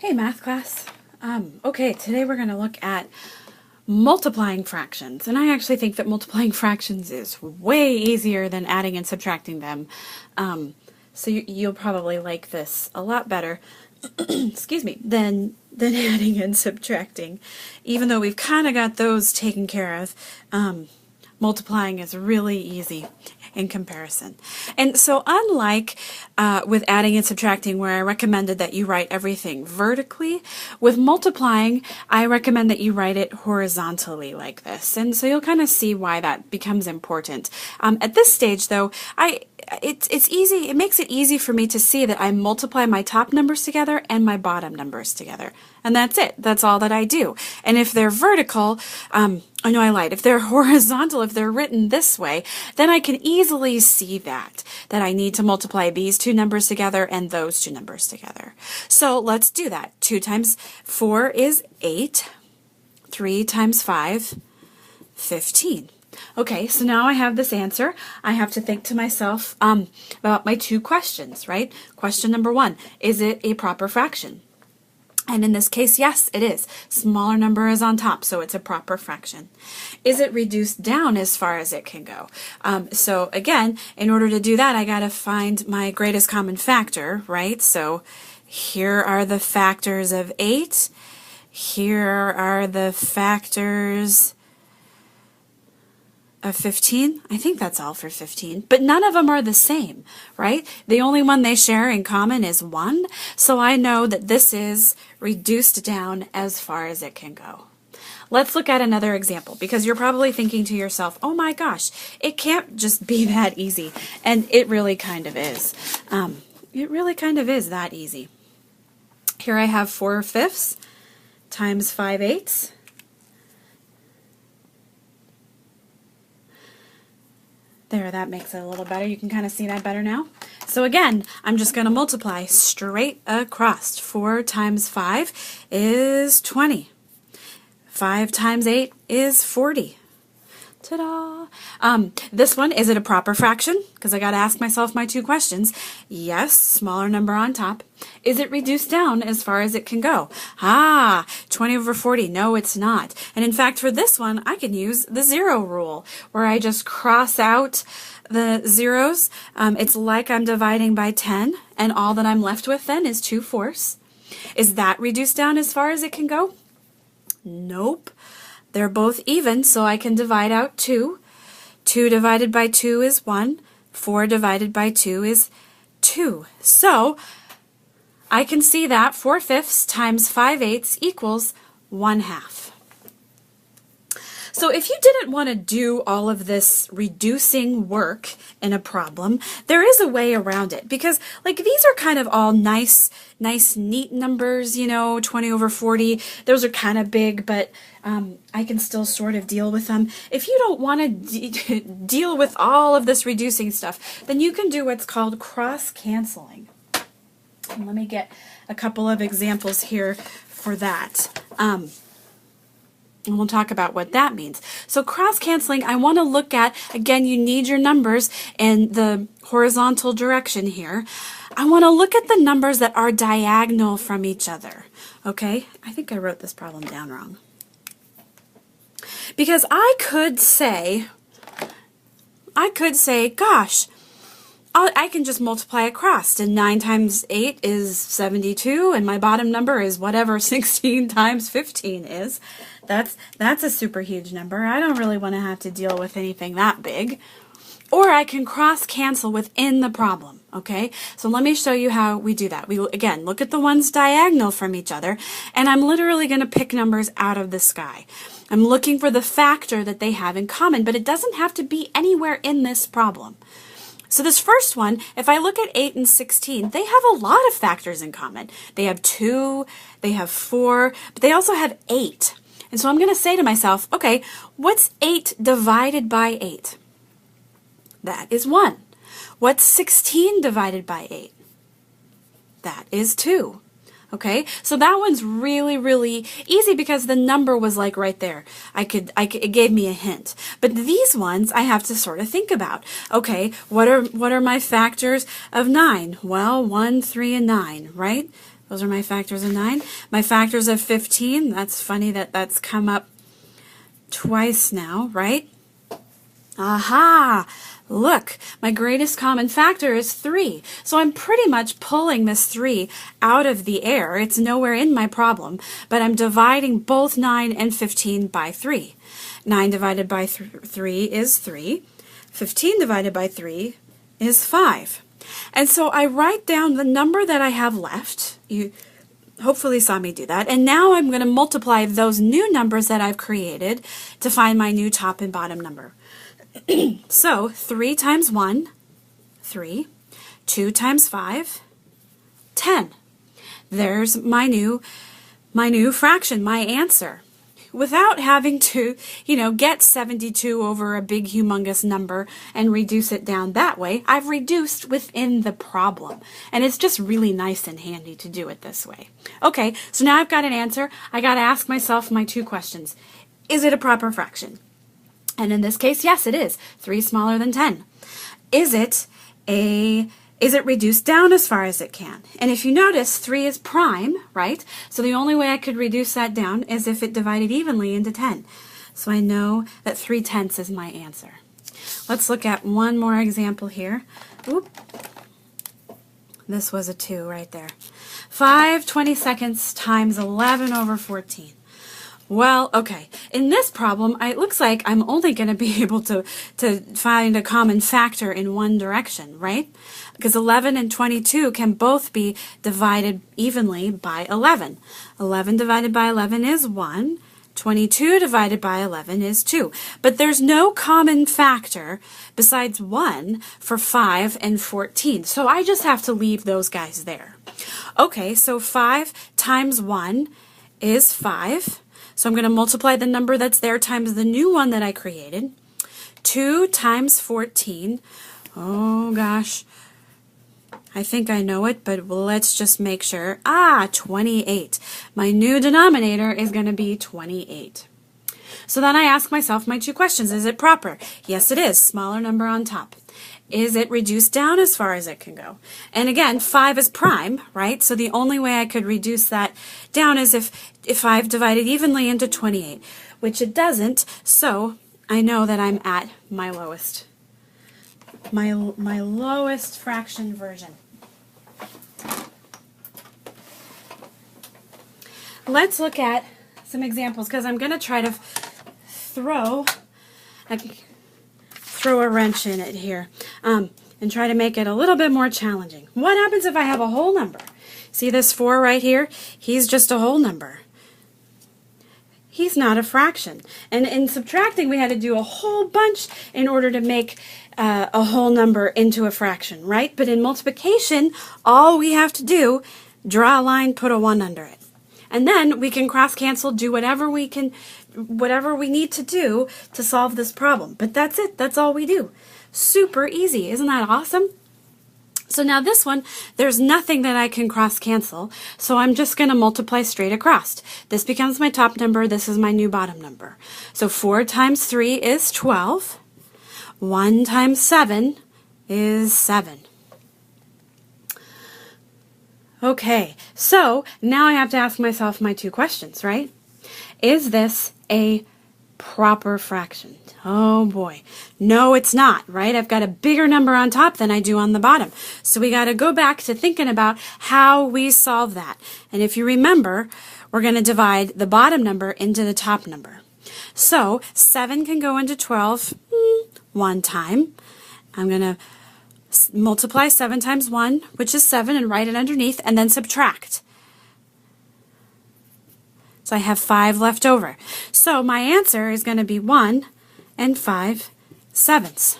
Hey math class. Okay, today we're going to look at multiplying fractions. And I actually think that multiplying fractions is way easier than adding and subtracting them. So you'll probably like this a lot better, excuse me, than adding and subtracting. Even though we've kind of got those taken care of, multiplying is really easy in comparison. And so unlike with adding and subtracting, where I recommended that you write everything vertically, with multiplying I recommend that you write it horizontally like this. And so you'll kind of see why that becomes important. At this stage though, it's easy. It makes it easy for me to see that I multiply my top numbers together and my bottom numbers together. And that's it. That's all that I do. And if they're vertical, I know I lied. If they're horizontal, if they're written this way, then I can easily see that I need to multiply these two numbers together and those two numbers together. So let's do that. 2 times 4 is 8. 3 times 5, 15. Okay, so now I have this answer. I have to think to myself about my two questions, right? Question number 1, is it a proper fraction? And in this case, yes, it is. Smaller number is on top, so it's a proper fraction. Is it reduced down as far as it can go? So again, in order to do that, I got to find my greatest common factor, right? So here are the factors of 8. Here are the factors of 15. I think that's all for 15, but none of them are the same, right? The only one they share in common is 1, so I know that this is reduced down as far as it can go. Let's look at another example, because you're probably thinking to yourself, oh my gosh, it can't just be that easy, and it really kind of is. It really kind of is that easy. Here I have 4/5 times 5/8. There, that makes it a little better. You can kind of see that better now. So again, I'm just going to multiply straight across. 4 times 5 is 20. 5 times 8 is 40. Ta-da! This one, is it a proper fraction? Because I got to ask myself my two questions. Yes, smaller number on top. Is it reduced down as far as it can go? 20 over 40. No, it's not. And in fact, for this one, I can use the 0 rule, where I just cross out the zeros. It's like I'm dividing by 10, and all that I'm left with then is 2/4. Is that reduced down as far as it can go? Nope. They're both even, so I can divide out 2. 2 divided by 2 is 1. 4 divided by 2 is 2. So I can see that 4/5 times 5/8 equals 1/2. So if you didn't want to do all of this reducing work in a problem, there is a way around it, because like these are kind of all nice neat numbers, you know, 20 over 40. Those are kind of big, but I can still sort of deal with them. If you don't want to deal with all of this reducing stuff, then you can do what's called cross-canceling. And let me get a couple of examples here for that. And we'll talk about what that means. So cross-canceling, I want to look at, again, you need your numbers in the horizontal direction here. I want to look at the numbers that are diagonal from each other. Okay? I think I wrote this problem down wrong. Because I could say, gosh, I can just multiply across, and 9 times 8 is 72, and my bottom number is whatever 16 times 15 is. That's a super huge number. I don't really want to have to deal with anything that big. Or I can cross-cancel within the problem, okay? So let me show you how we do that. We will, again, look at the ones diagonal from each other, and I'm literally going to pick numbers out of the sky. I'm looking for the factor that they have in common, but it doesn't have to be anywhere in this problem. So this first one, if I look at 8 and 16, they have a lot of factors in common. They have 2, they have 4, but they also have 8. And so I'm going to say to myself, okay, what's 8 divided by 8? That is 1. What's 16 divided by 8? That is 2. Okay, so that one's really easy because the number was like right there. It gave me a hint. But these ones I have to sort of think about. Okay, what are my factors of 9? Well, 1, 3, and 9, right? Those are my factors of 9. My factors of 15, that's funny that that's come up twice now, right? Aha! Look, my greatest common factor is 3. So I'm pretty much pulling this 3 out of the air. It's nowhere in my problem, but I'm dividing both 9 and 15 by 3. 9 divided by 3 is 3. 15 divided by 3 is 5. And so I write down the number that I have left. You hopefully saw me do that. And now I'm going to multiply those new numbers that I've created to find my new top and bottom number. So 3 times 1, 3. 2 times 5, 10. There's my new fraction, my answer. Without having to, get 72 over a big humongous number and reduce it down that way, I've reduced within the problem. And it's just really nice and handy to do it this way. Okay, so now I've got an answer. I got to ask myself my 2 questions. Is it a proper fraction? And in this case, yes, it is. 3 is smaller than 10. Is it reduced down as far as it can? And if you notice, 3 is prime, right? So the only way I could reduce that down is if it divided evenly into 10. So I know that 3/10 is my answer. Let's look at one more example here. Oop. This was a 2 right there. 5/22 times 11 over 14. Well, okay, in this problem, it looks like I'm only going to be able to find a common factor in one direction, right? Because 11 and 22 can both be divided evenly by 11. 11 divided by 11 is 1. 22 divided by 11 is 2. But there's no common factor besides 1 for 5 and 14. So I just have to leave those guys there. Okay, so 5 times 1 is 5. So I'm going to multiply the number that's there times the new one that I created. 2 times 14. Oh gosh. I think I know it, but let's just make sure. 28. My new denominator is going to be 28. So then I ask myself my 2 questions. Is it proper? Yes, it is. Smaller number on top. Is it reduced down as far as it can go? And again, 5 is prime, right? So the only way I could reduce that down is if I've divided evenly into 28, which it doesn't. So I know that I'm at my lowest fraction version. Let's look at some examples because I'm going to try to throw a wrench in it here and try to make it a little bit more challenging. What happens if I have a whole number? See this 4 right here? He's just a whole number. He's not a fraction. And in subtracting, we had to do a whole bunch in order to make a whole number into a fraction, right? But in multiplication, all we have to do, draw a line, put a 1 under it. And then we can cross-cancel, do whatever we need to do to solve this problem. But that's it. That's all we do. Super easy. Isn't that awesome? So now this one, there's nothing that I can cross-cancel, so I'm just going to multiply straight across. This becomes my top number. This is my new bottom number. So 4 times 3 is 12. 1 times 7 is 7. Okay, so now I have to ask myself my 2 questions, right? Is this a proper fraction? Oh boy. No, it's not, right? I've got a bigger number on top than I do on the bottom. So we got to go back to thinking about how we solve that. And if you remember, we're going to divide the bottom number into the top number. So 7 can go into 12 one time. I'm going to multiply 7 times 1, which is 7, and write it underneath, and then subtract. So I have 5 left over. So my answer is going to be 1 and 5/7.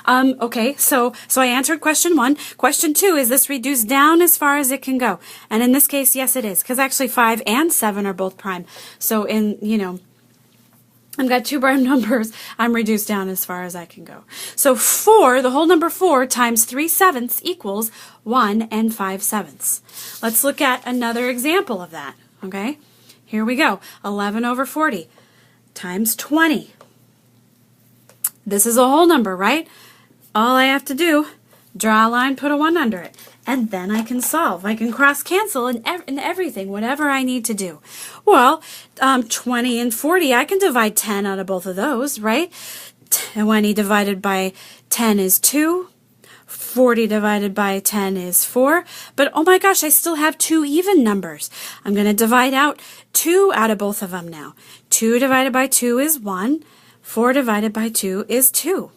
Okay, so I answered question 1. Question 2, is this reduced down as far as it can go? And in this case, yes, it is, because actually 5 and 7 are both prime. So I've got 2 prime numbers. I'm reduced down as far as I can go. So 4, the whole number 4 times 3/7 equals 1 and 5/7. Let's look at another example of that. Okay, here we go. 11 over 40 times 20. This is a whole number, right? All I have to do, draw a line, put a 1 under it. and then I can solve. I can cross cancel in everything, whatever I need to do. Well, 20 and 40, I can divide 10 out of both of those, right? 20 divided by 10 is 2. 40 divided by 10 is 4. But oh my gosh, I still have two even numbers. I'm going to divide out 2 out of both of them now. 2 divided by 2 is 1. 4 divided by 2 is 2.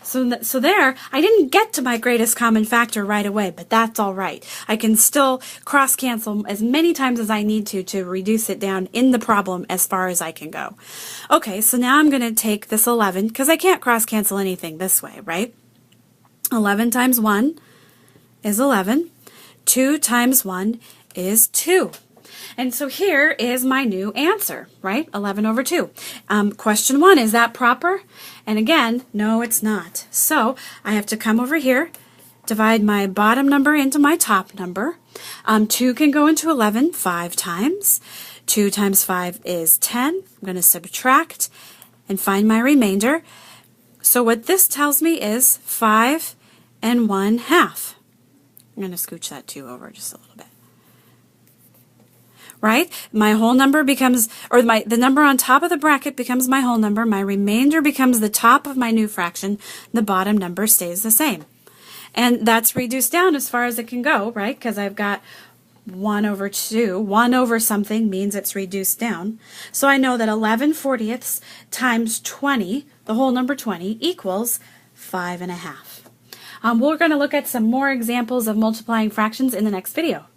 So there, I didn't get to my greatest common factor right away, but that's all right. I can still cross cancel as many times as I need to reduce it down in the problem as far as I can go. Okay, so now I'm going to take this 11, because I can't cross cancel anything this way, right? 11 times 1 is 11. 2 times 1 is 2. And so here is my new answer, right? 11 over 2. Question 1, is that proper? And again, no, it's not. So I have to come over here, divide my bottom number into my top number. 2 can go into 11 5 times. 2 times 5 is 10. I'm going to subtract and find my remainder. So what this tells me is 5 1/2. I'm going to scooch that 2 over just a little bit. Right? My whole number becomes, or the number on top of the bracket becomes my whole number. My remainder becomes the top of my new fraction. The bottom number stays the same. And that's reduced down as far as it can go, right? Because I've got 1 over 2. 1 over something means it's reduced down. So I know that 11/40 times 20, the whole number 20, equals 5 1/2. We're going to look at some more examples of multiplying fractions in the next video.